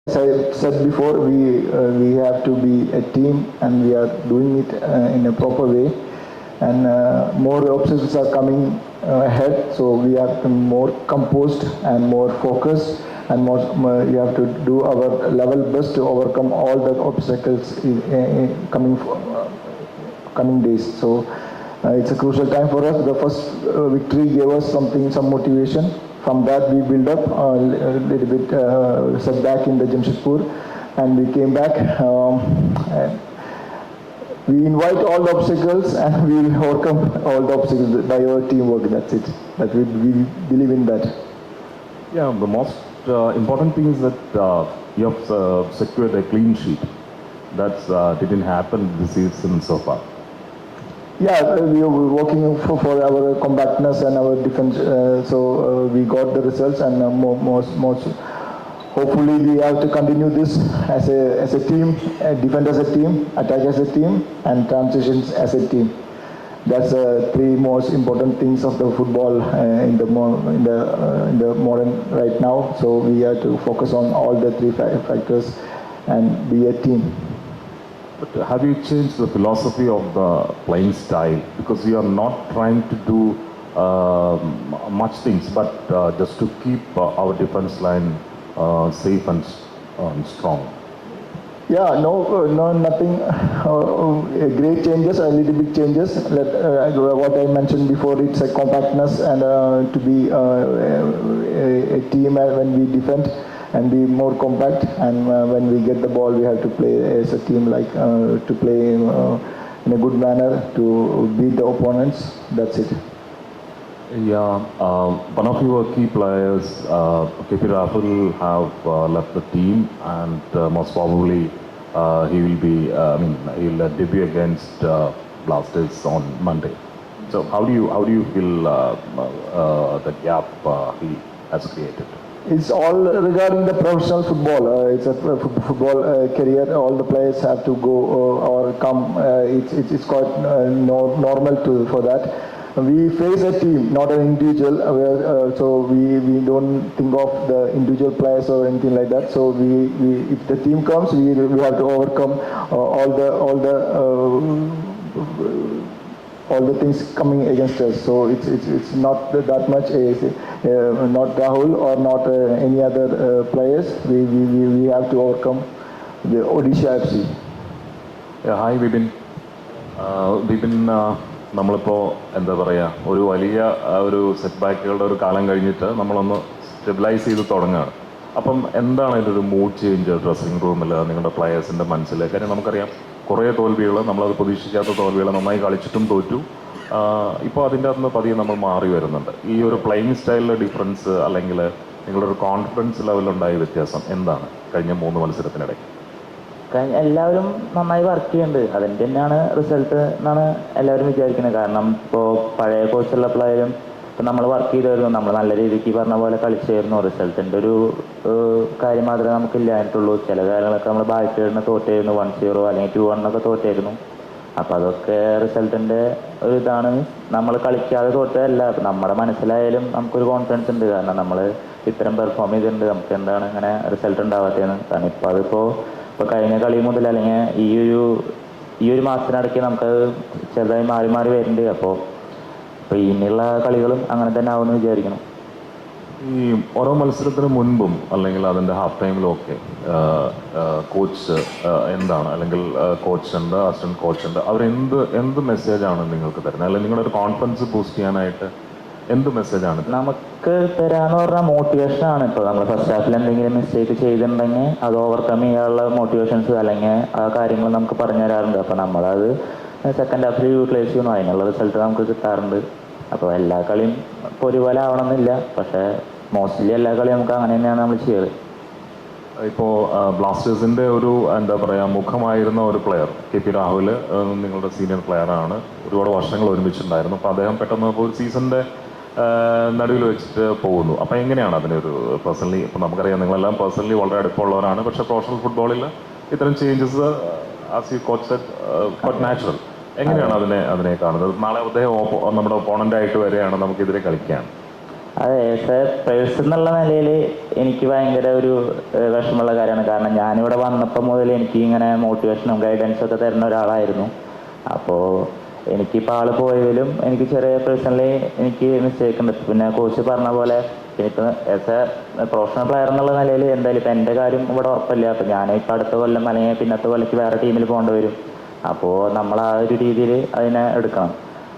As I said before, we have to be a team, and we are doing it in a proper way. And more obstacles are coming ahead, so we have to be more composed and more focused, and we have to do our level best to overcome all the obstacles coming days. So it's a crucial time for us. The first victory gave us some motivation. From that, we build up a little bit setback in the Jamshedpur, and we came back. And we invite all the obstacles, and we will overcome all the obstacles by our teamwork. That's it. That we believe in that. Yeah, the most important thing is that you have secured a clean sheet. That didn't happen this season so far. Yeah, we are working for our compactness and our defense. So we got the results, and most hopefully we have to continue this as a team, defend as a team, attack as a team, and transitions as a team. That's three most important things of the football in the modern right now. So we have to focus on all the three factors and be a team. But have you changed the philosophy of the playing style? Because we are not trying to do much things, but just to keep our defense line safe and strong. Yeah, nothing. Great changes, a little bit changes. What I mentioned before, it's a compactness and to be a team when we defend and be more compact. And when we get the ball, we have to play as a team, like to play in a good manner to beat the opponents. That's it. Yeah, one of your key players, KP Rahul, have left the team, and most probably he will be. He'll debut against Blasters on Monday. So how do you feel the gap he has created? It's all regarding the professional football. It's a football career. All the players have to go or come. It's quite normal for that. We face a team, not an individual. So we don't think of the individual players or anything like that. So if the team comes, we have to overcome all the things coming against us. So it's not that much not Rahul or not any other players. We have to overcome the Odisha FC. Yeah, hi Vipin. നമ്മളിപ്പോൾ എന്താ പറയുക, ഒരു വലിയ ഒരു set ബാക്കുകളുടെ ഒരു കാലം കഴിഞ്ഞിട്ട് നമ്മളൊന്ന് സ്റ്റെബിലൈസ് ചെയ്ത് തുടങ്ങുകയാണ്. അപ്പം എന്താണ് അതിൻ്റെ ഒരു മൂഡ് ചേഞ്ച് ഡ്രസ്സിംഗ് റൂമിൽ നിങ്ങളുടെ പ്ലെയേഴ്സിൻ്റെ മനസ്സിൽ? കാര്യം നമുക്കറിയാം കുറേ തോൽവികൾ, നമ്മളത് പ്രതീക്ഷിക്കാത്ത തോൽവികൾ, നന്നായി കളിച്ചിട്ടും തോറ്റു. ഇപ്പോൾ അതിൻ്റെ അകത്ത് പതിയെ നമ്മൾ മാറി വരുന്നുണ്ട്. ഈ ഒരു പ്ലേയിങ് സ്റ്റൈലിലെ ഡിഫറൻസ് അല്ലെങ്കിൽ നിങ്ങളുടെ ഒരു കോൺഫിഡൻസ് ലെവലുണ്ടായ വ്യത്യാസം എന്താണ് കഴിഞ്ഞ 3 മത്സരത്തിനിടയിൽ? എല്ലാവരും നന്നായി വർക്ക് ചെയ്യുന്നുണ്ട്. അതിൻ്റെ തന്നെയാണ് റിസൾട്ട് എന്നാണ് എല്ലാവരും വിചാരിക്കുന്നത്. കാരണം ഇപ്പോൾ പഴയ കോച്ചുള്ളപ്പോഴായാലും ഇപ്പം നമ്മൾ വർക്ക് ചെയ്തായിരുന്നു, നമ്മൾ നല്ല രീതിക്ക് പറഞ്ഞ പോലെ കളിച്ചായിരുന്നു. റിസൾട്ടിൻ്റെ ഒരു കാര്യം മാത്രമേ നമുക്കില്ലായിട്ടുള്ളൂ. ചില കാര്യങ്ങളൊക്കെ നമ്മൾ ബാക്കിയിരുന്ന് തോറ്റായിരുന്നു, 1-0 അല്ലെങ്കിൽ 2-1 തോറ്റായിരുന്നു. അപ്പോൾ അതൊക്കെ റിസൾട്ടിൻ്റെ ഒരു ഇതാണ്. നമ്മൾ കളിക്കാതെ തോറ്റതല്ല, നമ്മുടെ മനസ്സിലായാലും നമുക്കൊരു കോൺഫിഡൻസ് ഉണ്ട്. കാരണം നമ്മൾ ഇത്തരം പെർഫോം ചെയ്തിട്ടുണ്ട്, നമുക്ക് എന്താണ് ഇങ്ങനെ റിസൾട്ട് ഉണ്ടാവാത്തതെന്ന്. കാരണം ഇപ്പോൾ കഴിഞ്ഞ കളി മുതൽ അല്ലെങ്കിൽ ഈ ഒരു മാസത്തിനിടയ്ക്ക് നമുക്കത് ചെറുതായി മാറി വരുന്നുണ്ട്. അപ്പോൾ ഇനിയുള്ള കളികളും അങ്ങനെ തന്നെ ആവുമെന്ന് വിചാരിക്കണം. ഈ ഓരോ മത്സരത്തിന് മുൻപും അല്ലെങ്കിൽ അതിൻ്റെ ഹാഫ് ടൈമിലും ഒക്കെ കോച്ച് എന്താണ്, അല്ലെങ്കിൽ കോച്ചുണ്ട്, അസിസ്റ്റന്റ് കോച്ചുണ്ട്, അവരെന്ത് മെസ്സേജാണ് നിങ്ങൾക്ക് തരുന്നത്? അല്ലെങ്കിൽ നിങ്ങളുടെ ഒരു കോൺഫിഡൻസ് ബൂസ്റ്റ് ചെയ്യാനായിട്ട് എന്ത് മെസ്സേജാണ് നമുക്ക് തരാന്ന് പറഞ്ഞാൽ? മോട്ടിവേഷനാണ്. ഇപ്പോൾ നമ്മൾ ഫസ്റ്റ് ഹാഫിൽ എന്തെങ്കിലും മിസ്റ്റേക്ക് ചെയ്തിട്ടുണ്ടെങ്കിൽ അത് ഓവർകം ചെയ്യാനുള്ള മോട്ടിവേഷൻസ് അല്ലെങ്കിൽ ആ കാര്യങ്ങൾ നമുക്ക് പറഞ്ഞു തരാറുണ്ട്. അപ്പോൾ നമ്മളത് സെക്കൻഡ് ഹാഫിൽ യൂട്ടിലൈസ് ചെയ്യുന്നു, അതിനുള്ള റിസൾട്ട് നമുക്ക് കിട്ടാറുണ്ട്. അപ്പോൾ എല്ലാ കളിയും ഇപ്പോൾ ഒരുപോലെ ആവണമെന്നില്ല, പക്ഷേ മോസ്റ്റ്ലി എല്ലാ കളിയും നമുക്ക് അങ്ങനെ തന്നെയാണ് നമ്മൾ ചെയ്യാറ്. ഇപ്പോൾ ബ്ലാസ്റ്റേഴ്സിൻ്റെ ഒരു എന്താ പറയുക മുഖമായിരുന്ന ഒരു പ്ലെയർ KP രാഹുൽ നിങ്ങളുടെ സീനിയർ പ്ലെയറാണ്, ഒരുപാട് വർഷങ്ങൾ ഒരുമിച്ചുണ്ടായിരുന്നു. അപ്പോൾ അദ്ദേഹം പെട്ടെന്ന് ഒരു സീസണിൻ്റെ നടുവിൽ വെച്ചിട്ട് പോകുന്നു. അപ്പോൾ എങ്ങനെയാണ് അതിനൊരു പേഴ്സണലി, ഇപ്പോൾ നമുക്കറിയാം നിങ്ങളെല്ലാം പേഴ്സണലി വളരെ അടുപ്പമുള്ളവരാണ്, പക്ഷേ പ്രൊഫഷണൽ ഫുട്ബോളിൽ ഇത്തരം changes as you coach set natural. എങ്ങനെയാണ് അതിനെ കാണുന്നത്? നാളെ അദ്ദേഹം നമ്മുടെ ഒപ്പോണൻ്റായിട്ട് വരെയാണ്, നമുക്കെതിരെ കളിക്കുകയാണ്. അതെ, പേഴ്സൺ എന്നുള്ള നിലയിൽ എനിക്ക് ഭയങ്കര ഒരു വിഷമമുള്ള കാര്യമാണ്. കാരണം ഞാനിവിടെ വന്നപ്പോൾ മുതൽ എനിക്ക് ഇങ്ങനെ മോട്ടിവേഷനും ഗൈഡൻസും ഒക്കെ തരുന്ന ഒരാളായിരുന്നു. അപ്പോൾ എനിക്കിപ്പോൾ ആൾ പോയതിലും എനിക്ക് ചെറിയ പേഴ്സണലി എനിക്ക് മിസ്റ്റേക്ക് ഉണ്ട്. പിന്നെ കോച്ച് പറഞ്ഞ പോലെ ഇപ്പോൾ ആസ് എ പ്രൊഫഷണൽ പ്ലെയർ എന്നുള്ള നിലയിൽ എന്തായാലും ഇപ്പം എൻ്റെ കാര്യം ഇവിടെ ഉറപ്പില്ല. അപ്പോൾ ഞാനിപ്പോൾ അടുത്ത കൊല്ലം അല്ലെങ്കിൽ പിന്നത്തെ കൊല്ലക്ക് വേറെ ടീമിൽ പോകേണ്ടി വരും. അപ്പോൾ നമ്മൾ ആ ഒരു രീതിയിൽ അതിനെ എടുക്കണം.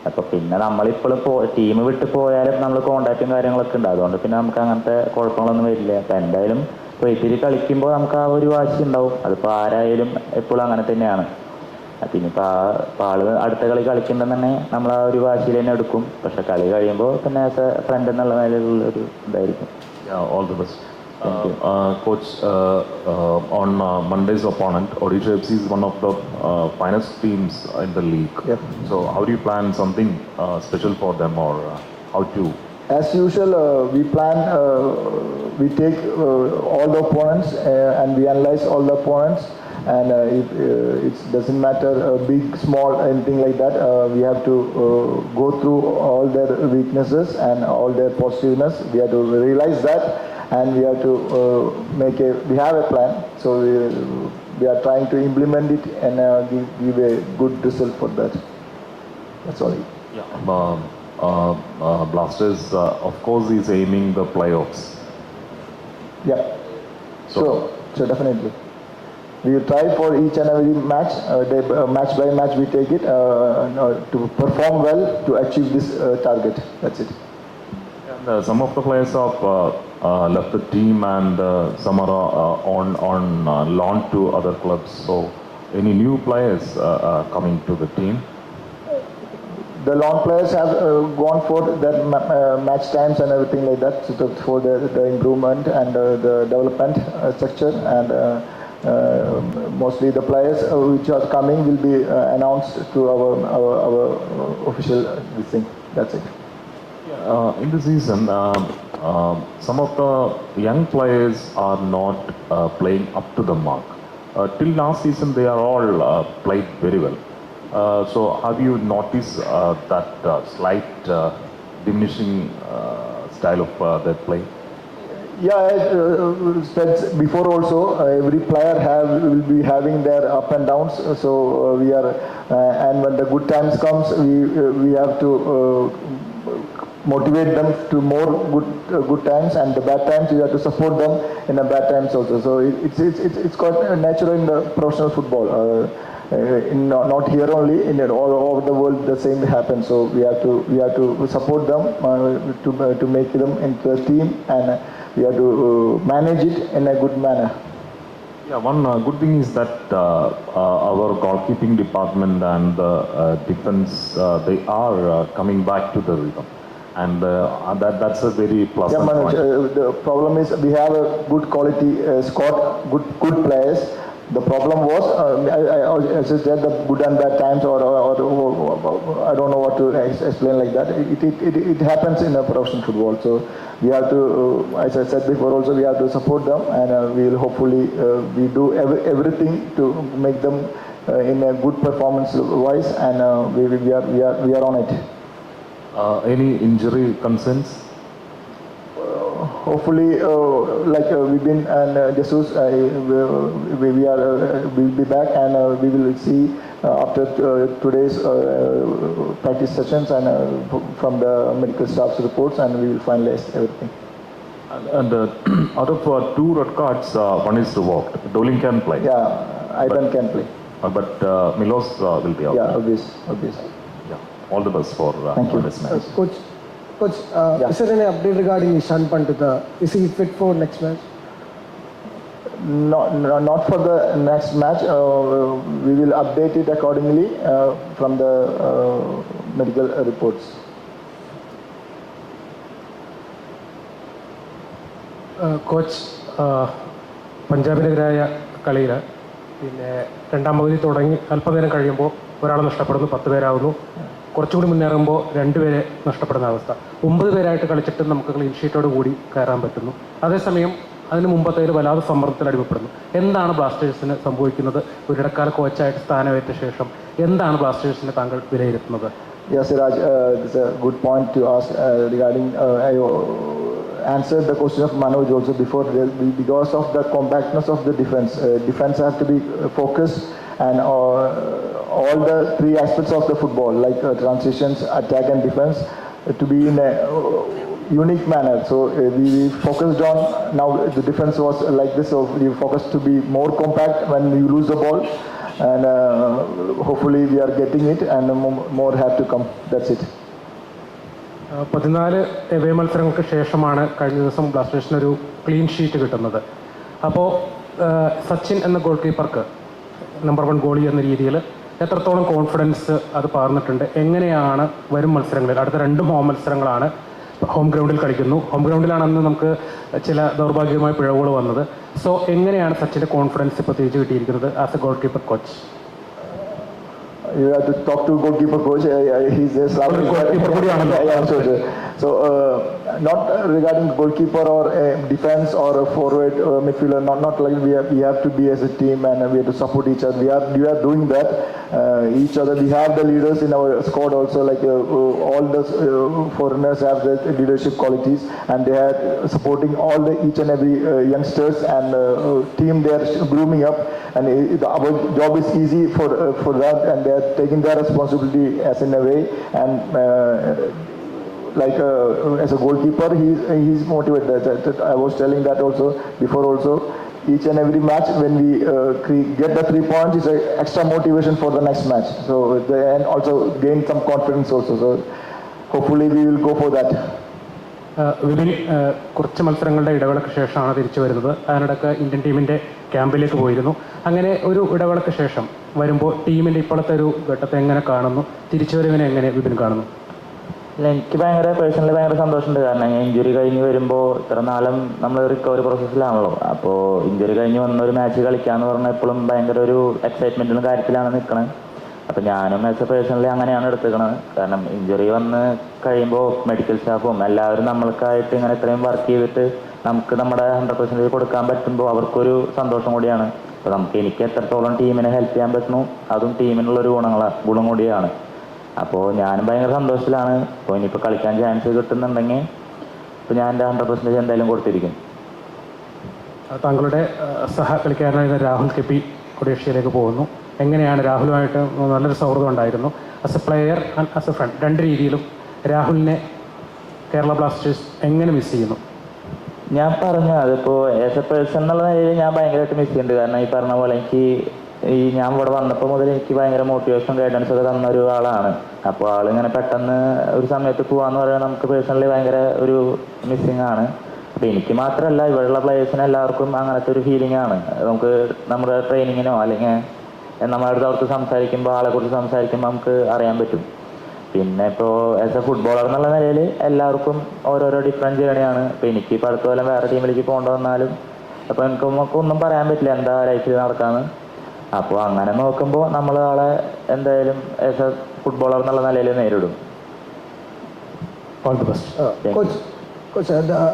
അപ്പോൾ പിന്നെ നമ്മളിപ്പോഴും ടീം വിട്ട് പോയാലും നമ്മൾ കോൺടാക്റ്റും കാര്യങ്ങളൊക്കെ ഉണ്ട്. അതുകൊണ്ട് പിന്നെ നമുക്ക് അങ്ങനത്തെ കുഴപ്പങ്ങളൊന്നും വരില്ല. അപ്പം എന്തായാലും ഇപ്പോൾ ഇതിൽ കളിക്കുമ്പോൾ നമുക്ക് ആ ഒരു വാശി ഉണ്ടാവും. അതിപ്പോൾ ആരായാലും എപ്പോഴും അങ്ങനെ തന്നെയാണ്. പിന്നിപ്പോൾ ആൾ അടുത്ത കളി കളിക്കുമ്പോൾ തന്നെ നമ്മൾ ആ ഒരു വാശിയിൽ തന്നെ എടുക്കും. പക്ഷെ കളി കഴിയുമ്പോൾ പിന്നെ ആസ് എ ഫ്രണ്ട് എന്നുള്ള നിലയിലുള്ളൊരു ഇതായിരിക്കും. All the best. Coach, on Monday's opponent, Odisha FC is one of the finest teams in the league. Yeah. So how do you plan something special for them, or how to? As usual, we plan, we take all the opponents and we analyze all the opponents, and it doesn't matter big, small, anything like that. We have to go through all their weaknesses and all their positiveness. We have to realize that, and we have to we have a plan. So we are trying to implement it and give a good result for that. That's all. Blasters, of course, is aiming the playoffs. Yeah. So definitely. We will try for each and every match, match by match we take it to perform well to achieve this target. That's it. And some of the players have left the team, and some are on loan to other clubs. So, any new players coming to the team? The loan players have gone for their match times and everything like that, so for the improvement and the development structure, and mostly the players which are coming will be announced to our official thing. That's it. In the season, some of the young players are not playing up to the mark. Till last season, they are all played very well. So have you noticed that slight diminishing style of their play? Yeah, as said before also, every player will be having their up and downs. So we are, and when the good times comes, we have to motivate them to more good times, and the bad times we have to support them in the bad times also. So it's quite natural in the professional football. Not here only, all over the world the same happens. So we have to support them to make them into a team, and we have to manage it in a good manner. Yeah, one good thing is that our goalkeeping department and the defense, they are coming back to the rhythm, and that's a very pleasant Yeah, Manoj, point. the problem is we have a good quality squad, good players. The problem was, as I said, the good and bad times, or I don't know what to explain like that. It happens in a professional football. So we have to, as I said before also, we have to support them, and we will hopefully we do everything to make them in a good performance wise, and we are on it. Any injury concerns? Hopefully, like Vibin and Jesus, we'll be back, and we will see after today's practice sessions and from the medical staff's reports, and we will finalize everything. And out of 2 red cards, one is revoked. Doling can play. Yeah, Ivan can play. But Milos will be out. Yeah, obvious. Yeah. All the best for Thank you. Coach, is there any update regarding Ishan Pandita? Is he fit for next match? Not for the next match. We will update it accordingly from the medical reports. Coach പഞ്ചാബിനെതിരായ കളിയിൽ പിന്നെ രണ്ടാം പകുതി തുടങ്ങി അല്പനേരം കഴിയുമ്പോൾ ഒരാൾ നഷ്ടപ്പെടുന്നു, 10 പേരാവുന്നു. കുറച്ചുകൂടി മുന്നേറുമ്പോൾ 2 പേരെ നഷ്ടപ്പെടുന്ന അവസ്ഥ. 9 പേരായിട്ട് കളിച്ചിട്ട് നമുക്ക് ക്ലീൻ ഷീറ്റോട് കൂടി കയറാൻ പറ്റുന്നു. അതേസമയം അതിന് മുമ്പത്തേൽ വല്ലാതെ സമ്മർദ്ദത്തിൽ അടിമപ്പെടുന്നു. എന്താണ് ബ്ലാസ്റ്റേഴ്സിന് സംഭവിക്കുന്നത്? ഒരു ഇടക്കാല കോച്ചായിട്ട് സ്ഥാനമേറ്റ ശേഷം എന്താണ് ബ്ലാസ്റ്റേഴ്സിനെ താങ്കൾ വിലയിരുത്തുന്നത്? Yes, Siraj, it's a good point to ask regarding. I answered the question of Manoj also before. Because of the compactness of the defense, defense has to be focused, and all the three aspects of the football, like transitions, attack, and defense, to be in a unique manner. So we focused on, now the defense was like this, so we focused to be more compact when you lose the ball, and hopefully we are getting it, and more have to come. That's it. 14 away മത്സരങ്ങൾക്ക് ശേഷമാണ് കഴിഞ്ഞ ദിവസം ബ്ലാസ്റ്റേഴ്സിനൊരു clean sheet കിട്ടുന്നത്. അപ്പോൾ സച്ചിൻ എന്ന goal കീപ്പർക്ക് number 1 goalie എന്ന രീതിയിൽ എത്രത്തോളം കോൺഫിഡൻസ് അത് പകർന്നിട്ടുണ്ട്? എങ്ങനെയാണ് വരും മത്സരങ്ങളിൽ, അടുത്ത 2 ഹോം മത്സരങ്ങളാണ്, ഹോം ഗ്രൗണ്ടിൽ കളിക്കുന്നു. ഹോം ഗ്രൗണ്ടിലാണെന്ന് നമുക്ക് ചില ദൗർഭാഗ്യമായ പിഴവുകൾ വന്നത്. സോ എങ്ങനെയാണ് സച്ചിൻ്റെ കോൺഫിഡൻസ് ഇപ്പോൾ തിരിച്ചു കിട്ടിയിരിക്കുന്നത് as A goal keeper coach? You have to talk to goalkeeper coach. He's a goalkeeper. So not regarding goalkeeper or defense or a forward or midfielder. Not like we have to be as a team, and we have to support each other. We are doing that. Each other. We have the leaders in our squad also. Like all the foreigners have the leadership qualities, and they are supporting all the each and every youngsters and team. They are grooming up, and our job is easy for that, and they are taking their responsibility as in a way, and as a goalkeeper he's motivated. I was telling that also before also. Each and every match when we get the 3 points is an extra motivation for the next match, so and also gain some confidence also. So hopefully we will go for that. Vipin കുറച്ച് മത്സരങ്ങളുടെ ഇടവേളയ്ക്ക് ശേഷമാണ് തിരിച്ചു വരുന്നത്. അതിനിടയ്ക്ക് Indian ടീമിൻ്റെ ക്യാമ്പിലേക്ക് പോയിരുന്നു. അങ്ങനെ ഒരു ഇടവേളയ്ക്ക് ശേഷം വരുമ്പോൾ ടീമിൻ്റെ ഇപ്പോഴത്തെ ഒരു ഘട്ടത്തെ എങ്ങനെ കാണുന്നു? തിരിച്ചുവരവിനെ എങ്ങനെ വിപിൻ കാണുന്നു? അല്ല, എനിക്ക് പേഴ്സണലി ഭയങ്കര സന്തോഷമുണ്ട്. കാരണം ഞാൻ ഇഞ്ചുറി കഴിഞ്ഞ് വരുമ്പോൾ ഇത്ര നാളും നമ്മൾ റിക്കവറി പ്രോസസ്സിലാണല്ലോ. അപ്പോൾ ഇഞ്ചുറി കഴിഞ്ഞ് വന്നൊരു മാച്ച് കളിക്കാമെന്ന് പറഞ്ഞാൽ എപ്പോഴും ഭയങ്കര ഒരു എക്സൈറ്റ്മെൻറ്റിലും കാര്യത്തിലാണ് നിൽക്കണത്. അപ്പോൾ ഞാനും ആസ് എ പേഴ്സണലി അങ്ങനെയാണ് എടുത്തുക്കണത്. കാരണം ഇഞ്ചുറി വന്ന് കഴിയുമ്പോൾ മെഡിക്കൽ സ്റ്റാഫും എല്ലാവരും നമ്മൾക്കായിട്ട് ഇങ്ങനെ ഇത്രയും വർക്ക് ചെയ്തിട്ട് നമുക്ക് നമ്മുടെ 100% കൊടുക്കാൻ പറ്റുമ്പോൾ അവർക്കൊരു സന്തോഷം കൂടിയാണ്. അപ്പോൾ എനിക്ക് എത്രത്തോളം ടീമിനെ ഹെൽപ്പ് ചെയ്യാൻ പറ്റുന്നു, അതും ടീമിനുള്ളൊരു ഗുണം കൂടിയാണ്. അപ്പോൾ ഞാനും ഭയങ്കര സന്തോഷത്തിലാണ്. അപ്പോൾ ഇനിയിപ്പോൾ കളിക്കാൻ ചാൻസ് കിട്ടുന്നുണ്ടെങ്കിൽ ഇപ്പോൾ ഞാൻ എൻ്റെ 100% എന്തായാലും കൊടുത്തിരിക്കും. താങ്കളുടെ സഹ കളിക്കാരനായ രാഹുൽ കെപ്പി ഒഡീഷയിലേക്ക് പോകുന്നു. എങ്ങനെയാണ് രാഹുലുമായിട്ട് നല്ലൊരു സൗഹൃദം ഉണ്ടായിരുന്നു? As A player and as a friend, 2 രീതിയിലും രാഹുലിനെ കേരള ബ്ലാസ്റ്റേഴ്സ് എങ്ങനെ മിസ് ചെയ്യുന്നു? ഞാൻ പറഞ്ഞു, അതിപ്പോൾ ആസ് എ പേഴ്സൺ എന്നുള്ള നിലയിൽ ഞാൻ ഭയങ്കരമായിട്ട് മിസ് ചെയ്യുന്നുണ്ട്. കാരണം ഈ പറഞ്ഞ പോലെ ഞാൻ ഇവിടെ വന്നപ്പോൾ മുതൽ എനിക്ക് ഭയങ്കര മോട്ടിവേഷൻ ഗൈഡൻസ് ഒക്കെ തന്ന ഒരു ആളാണ്. അപ്പോൾ ആളിങ്ങനെ പെട്ടെന്ന് ഒരു സമയത്ത് പോകാമെന്ന് പറയുന്നത് നമുക്ക് പേഴ്സണലി ഭയങ്കര ഒരു മിസ്സിങ് ആണ്. അപ്പോൾ എനിക്ക് മാത്രമല്ല, ഇവിടെയുള്ള പ്ലേയേഴ്സിന് എല്ലാവർക്കും അങ്ങനത്തെ ഒരു ഫീലിംഗ് ആണ്. നമുക്ക് നമ്മുടെ ട്രെയിനിങ്ങിനോ അല്ലെങ്കിൽ നമ്മുടെ അടുത്ത് അവർക്ക് സംസാരിക്കുമ്പോൾ, ആളെക്കുറിച്ച് സംസാരിക്കുമ്പോൾ നമുക്ക് അറിയാൻ പറ്റും. പിന്നെ ഇപ്പോൾ ആസ് എ ഫുട്ബോളർ എന്നുള്ള നിലയിൽ എല്ലാവർക്കും ഓരോരോ ഡിഫറെൻറ്റ് ജേണിയാണ്. ഇപ്പോൾ എനിക്ക് ഇപ്പോൾ അടുത്ത കൊല്ലം വേറെ ടീമിലേക്ക് പോകേണ്ടി വന്നാലും അപ്പോൾ നമുക്കൊന്നും പറയാൻ പറ്റില്ല എന്താ ലൈഫിൽ നടക്കാമെന്ന്. അപ്പോൾ അങ്ങനെ നോക്കുമ്പോൾ നമ്മൾ ആളെ എന്തായാലും ആസ് എ ഫുട്ബോളർ എന്നുള്ള നിലയിൽ നേരിടും. All the best. Coach,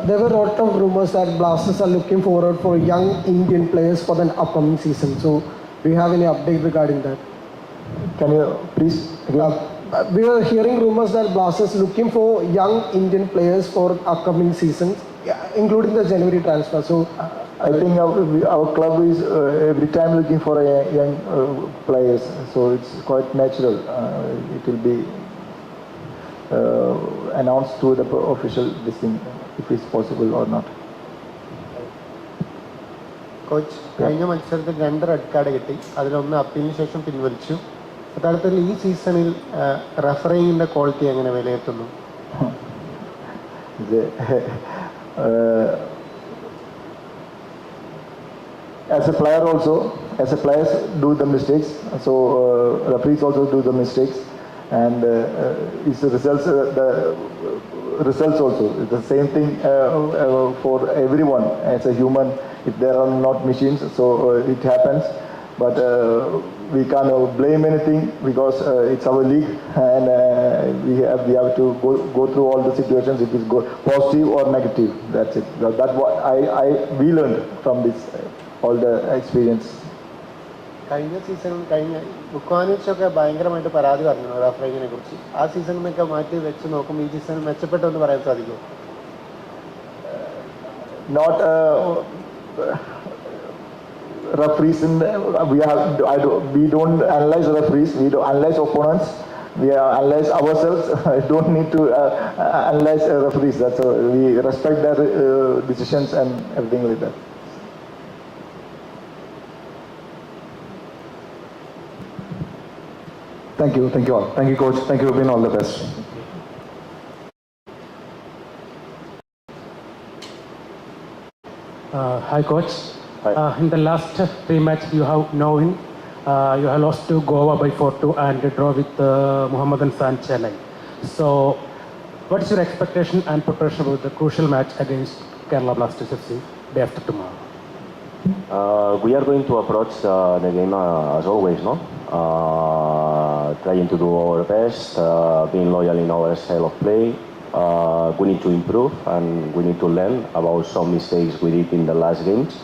there were a lot of rumors that Blasters are looking forward for young Indian players for the upcoming season. So, do you have any update regarding that? Can you please again? We were hearing rumors that Blasters looking for young Indian players for upcoming seasons, including the January transfer. So, I think our club is every time looking for a young players, so it's quite natural. It will be announced to the official this thing, if it's possible or not. Coach, കഴിഞ്ഞ മത്സരത്തിൽ 2 red card കിട്ടി. അതിലൊന്ന് അപ്പീലിന് ശേഷം പിൻവലിച്ചു. യഥാർത്ഥത്തിൽ ഈ സീസണിൽ റഫറിങ്ങിൻ്റെ quality എങ്ങനെ വിലയിരുത്തുന്നു? As a player also, as a players do the mistakes, so referees also do the mistakes, and it's the results also. It's the same thing for everyone as a human. If there are not machines, so it happens. But we can't blame anything because it's our league, and we have to go through all the situations. If it's positive or negative, that's it. That's what we learned from this all the experience. കഴിഞ്ഞ സീസണിൽ ബുക്കാനിച്ചൊക്കെ ഭയങ്കരമായിട്ട് പരാതി പറഞ്ഞു റഫറിങ്ങിനെ കുറിച്ച്. ആ സീസണിൽ നിന്നൊക്കെ മാറ്റി വെച്ച് നോക്കുമ്പോൾ ഈ സീസൺ മെച്ചപ്പെട്ടെന്ന് പറയാൻ സാധിക്കും? Not referees in we don't analyze referees, we don't analyze opponents, we analyze ourselves. I don't need to analyze referees. That's we respect their decisions and everything like that. Thank you all. Thank you, coach. Thank you, Vipin. All the best. Hi, coach. Hi. In the last 3 matches you have known, you have lost to Goa by 4-2 and draw with Mohammedan San Chennai. So, what is your expectation and preparation about the crucial match against Kerala Blasters FC day after tomorrow? We are going to approach the game as always, no? Trying to do our best, being loyal in our style of play. We need to improve and we need to learn about some mistakes we did in the last games.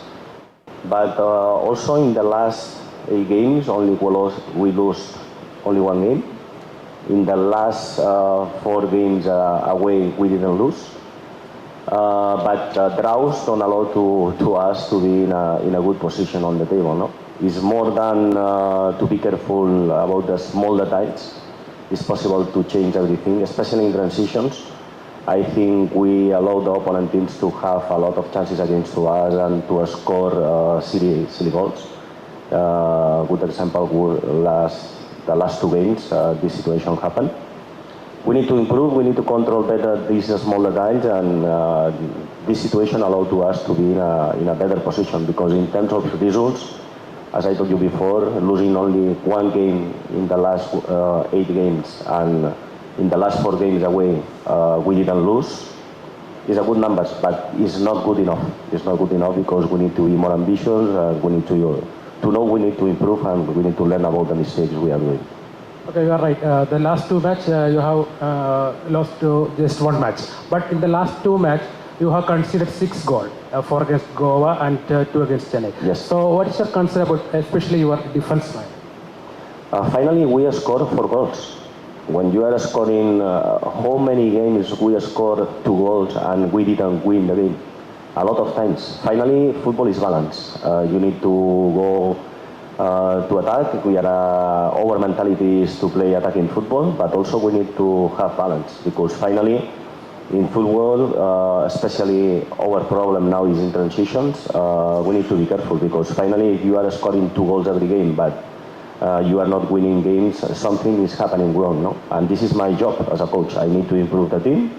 But also in the last 8 games, we lost only 1 game. In the last 4 games away, we didn't lose. But draws don't allow to us to be in a good position on the table. No, it's more than to be careful about the small details. It's possible to change everything, especially in transitions. I think we allow the opponent teams to have a lot of chances against us and to score silly goals. Good example, the last 2 games, this situation happened. We need to improve, we need to control better these smaller guys, and this situation allowed to us to be in a better position, because in terms of results, as I told you before, losing only 1 game in the last 8 games and in the last 4 games away, we didn't lose. It's a good number, but it's not good enough. It's not good enough because we need to be more ambitious. We need to know we need to improve, and we need to learn about the mistakes we are doing. Okay, you are right. The last 2 matches you have lost to just 1 match. But in the last 2 matches, you have conceded 6 goals, 4 against Goa and 2 against Chennai. Yes. So what is your concern about, especially your defense line? Finally, we scored 4 goals. When you are scoring, how many games we scored 2 goals and we didn't win the game? A lot of times. Finally, football is balance. You need to go to attack. Our mentality is to play attacking football, but also we need to have balance, because finally, in football, especially our problem now is in transitions. We need to be careful, because finally, if you are scoring 2 goals every game, but you are not winning games, something is happening wrong, no? And this is my job as a coach. I need to improve the team.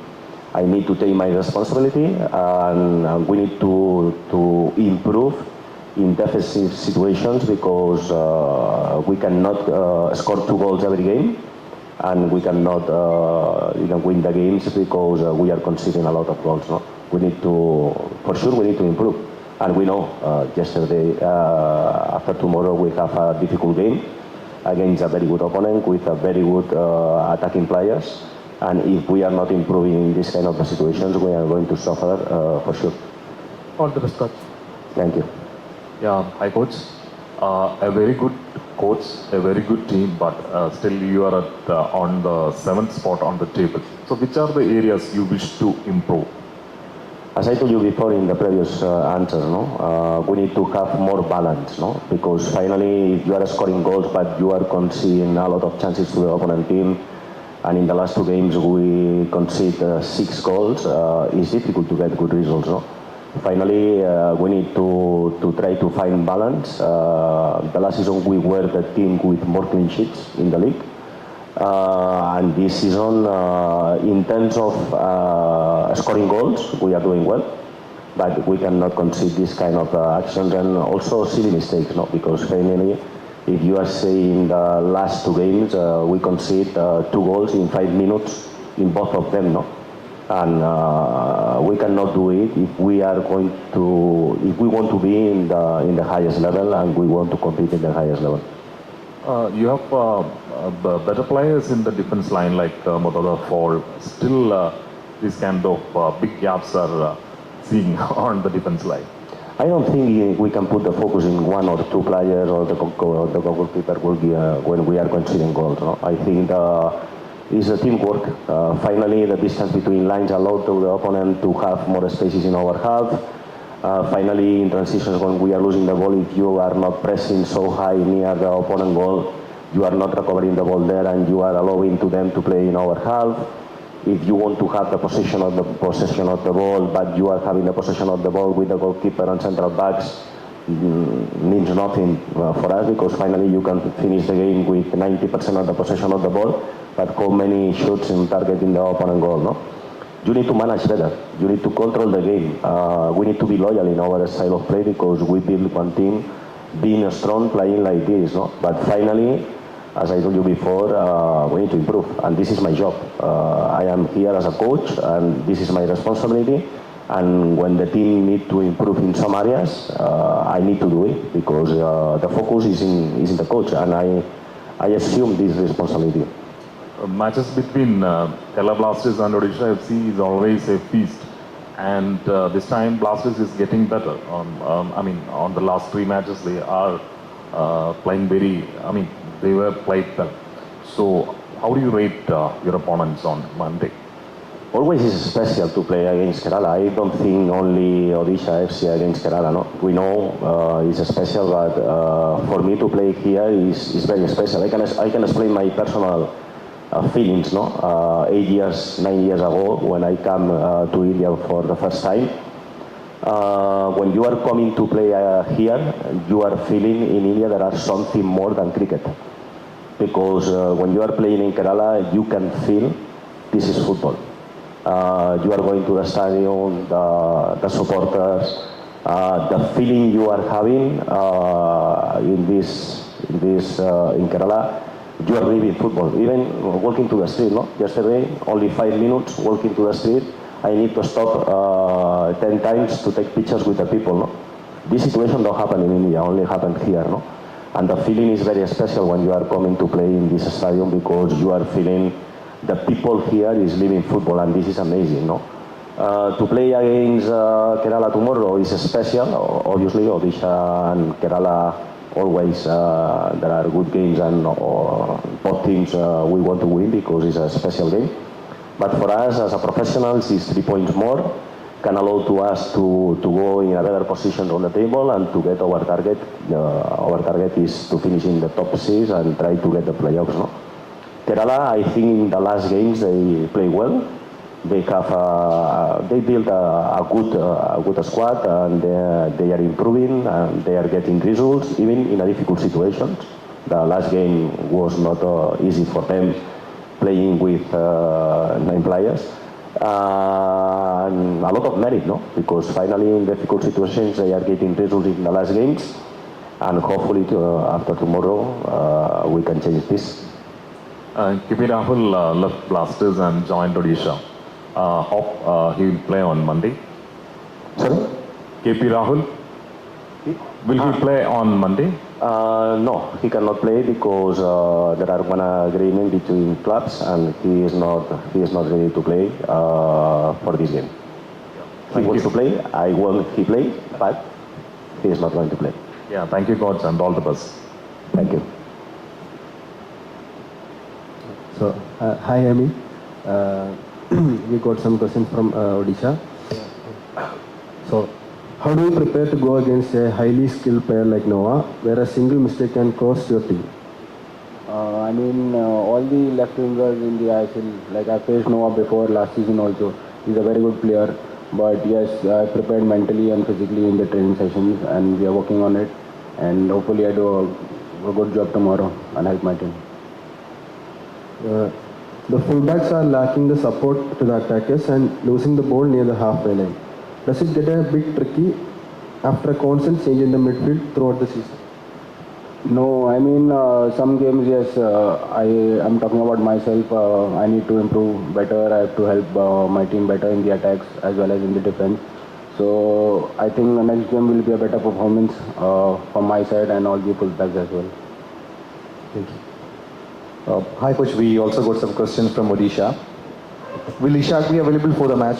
I need to take my responsibility, and we need to improve in defensive situations, because we cannot score 2 goals every game, and we cannot win the games because we are conceding a lot of goals. No? We need to, for sure, we need to improve. And we know yesterday, after tomorrow, we have a difficult game against a very good opponent with a very good attacking players. And if we are not improving in this kind of situations, we are going to suffer for sure. All the best, coach. Thank you. Yeah, hi coach. A very good coach, a very good team, but still you are on the 7th spot on the table. So which are the areas you wish to improve? As I told you before in the previous answer, no, we need to have more balance, no, because finally, if you are scoring goals, but you are conceding a lot of chances to the opponent team, and in the last 2 games we concede 6 goals, it's difficult to get good results, no. Finally, we need to try to find balance. The last season we were the team with more clean sheets in the league. And this season, in terms of scoring goals, we are doing well. But we cannot concede this kind of actions, and also silly mistakes, no? Because finally, if you are saying the last 2 games, we concede 2 goals in 5 minutes in both of them, no? And we cannot do it if we are going to, if we want to be in the highest level, and we want to compete in the highest level. You have better players in the defense line like Motada Fall. Still, these kind of big gaps are seen on the defense line. I don't think we can put the focus in one or two players or the goalkeeper will be, when we are conceding goals. No? I think it's a teamwork. Finally, the distance between lines allowed to the opponent to have more spaces in our half. Finally, in transitions, when we are losing the ball, if you are not pressing so high near the opponent goal, you are not recovering the ball there and you are allowing to them to play in our half. If you want to have the possession of the ball, but you are having the possession of the ball with the goalkeeper and central backs, means nothing for us, because finally you can finish the game with 90% of the possession of the ball, but how many shots in target in the opponent goal, no? You need to manage better. You need to control the game. We need to be loyal in our style of play, because we build one team being strong, playing like this, no? But finally, as I told you before, we need to improve, and this is my job. I am here as a coach, and this is my responsibility. And when the team need to improve in some areas, I need to do it, because the focus is in the coach, and I assume this responsibility. Matches between Kerala Blasters and Odisha FC is always a feast, and this time Blasters is getting better. On the last three matches they are playing they were played well. So how do you rate your opponents on Monday? Always is special to play against Kerala. I don't think only Odisha FC against Kerala. No, we know it's special, but for me to play here is very special. I can explain my personal feelings. No, 9 years ago, when I come to India for the first time. When you are coming to play here, you are feeling in India there are something more than cricket. Because when you are playing in Kerala, you can feel this is football. You are going to the stadium, the supporters, the feeling you are having in Kerala, you are living football. Even walking to the street, no? Yesterday, only 5 minutes walking to the street, I need to stop 10 times to take pictures with the people, no? This situation don't happen in India, only happen here, no? And the feeling is very special when you are coming to play in this stadium, because you are feeling the people here is living football, and this is amazing, no? To play against Kerala tomorrow is special. Obviously, Odisha and Kerala always there are good games, and both teams we want to win because it's a special game. But for us as a professionals, it's 3 points more, can allow to us to go in a better position on the table and to get our target. Our target is to finish in the top 6 and try to get the playoffs. No? Kerala, I think in the last games they play well. They have they built a good squad, and they are improving, and they are getting results even in a difficult situation. The last game was not easy for them, playing with 9 players. And a lot of merit, no? Because finally in difficult situations they are getting results in the last games, and hopefully after tomorrow we can change this. KP Rahul left Blasters and joined Odisha. Hope he will play on Monday. Sorry? KP Rahul? Will he play on Monday? No, he cannot play because there are one agreement between clubs, and he is not ready to play for this game. He wants to play. I want he play, but he is not going to play. Yeah, thank you, coach, and all the best. Thank you. So, hi, Amy. We got some questions from Odisha. So, how do you prepare to go against a highly skilled player like Noah, where a single mistake can cost your team? All the left wingers in the ISL, like I faced Noah before last season also. He's a very good player. But yes, I prepared mentally and physically in the training sessions, and we are working on it. And hopefully I do a good job tomorrow and help my team. The fullbacks are lacking the support to the attackers and losing the ball near the halfway line. Does it get a bit tricky after a constant change in the midfield throughout the season? No, some games, yes, I'm talking about myself. I need to improve better. I have to help my team better in the attacks as well as in the defense. So I think the next game will be a better performance from my side and all the fullbacks as well. Thank you. Hi coach, we also got some questions from Odisha. Will Ishaq be available for the match?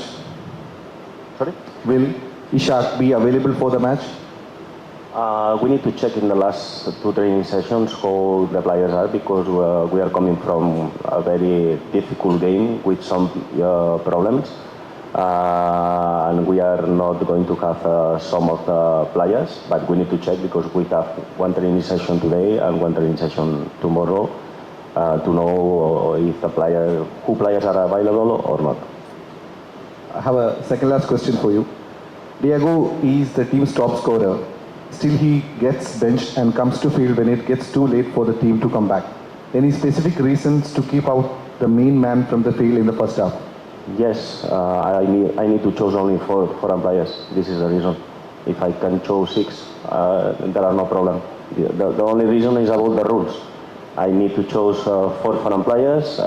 Sorry? Will Ishak be available for the match? We need to check in the last 2 training sessions how the players are, because we are coming from a very difficult game with some problems. And we are not going to have some of the players, but we need to check because we have one training session today and one training session tomorrow to know if who players are available or not. I have a second last question for you. Diego is the team's top scorer. Still he gets benched and comes to field when it gets too late for the team to come back. Any specific reasons to keep out the main man from the field in the first half? Yes, I need to choose only four players. This is the reason. If I can choose 6, there are no problem. The only reason is about the rules. I need to choose 4 foreign players.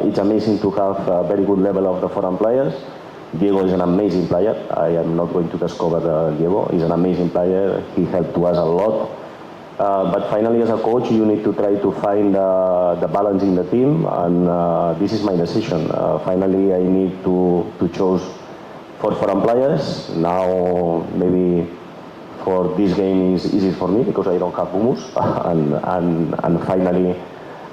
It's amazing to have a very good level of the foreign players. Diego is an amazing player. I am not going to discover Diego. He's an amazing player. He helped us a lot. But finally, as a coach, you need to try to find the balance in the team, and this is my decision. Finally, I need to choose 4 foreign players. Now, maybe for this game is easy for me because I don't have Humus, and finally,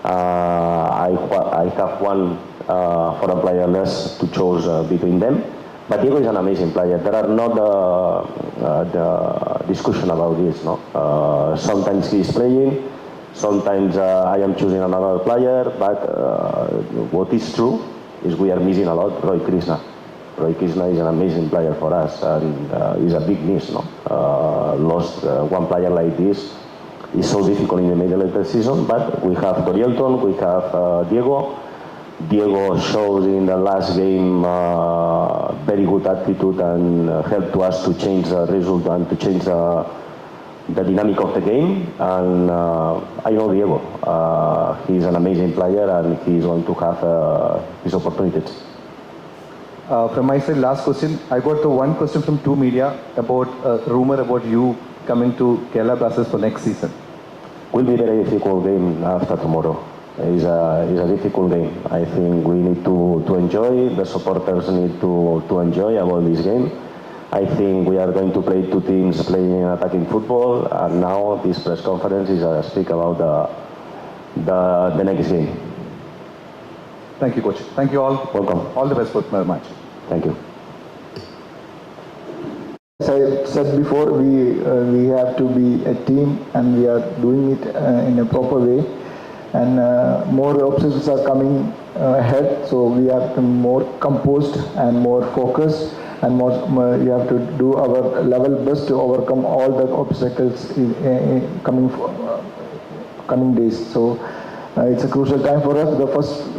I have one foreign player less to choose between them. But Diego is an amazing player. There are not the discussion about this. No, sometimes he is playing, sometimes I am choosing another player. But what is true is we are missing a lot Roy Krishna. Roy Krishna is an amazing player for us, and is a big miss. No, lost one player like this is so difficult in the middle of the season. But we have Dorielton, we have Diego. Diego showed in the last game very good attitude and helped us to change the result and to change the dynamic of the game. And I know Diego. He's an amazing player and he's going to have his opportunities. From my side, last question. I got the one question from 2 media about a rumor about you coming to Kerala Blasters for next season. Will be a very difficult game after tomorrow. It's a difficult game. I think we need to enjoy. The supporters need to enjoy about this game. I think we are going to play 2 teams playing attacking football, and now this press conference is speak about the next game. Thank you, Coach. Thank you all. Welcome. All the best for the match. Thank you. As I said before, we have to be a team, and we are doing it in a proper way. And more obstacles are coming ahead, so we have to be more composed and more focused, and we have to do our level best to overcome all the obstacles in coming days. So it's a crucial time for us. The first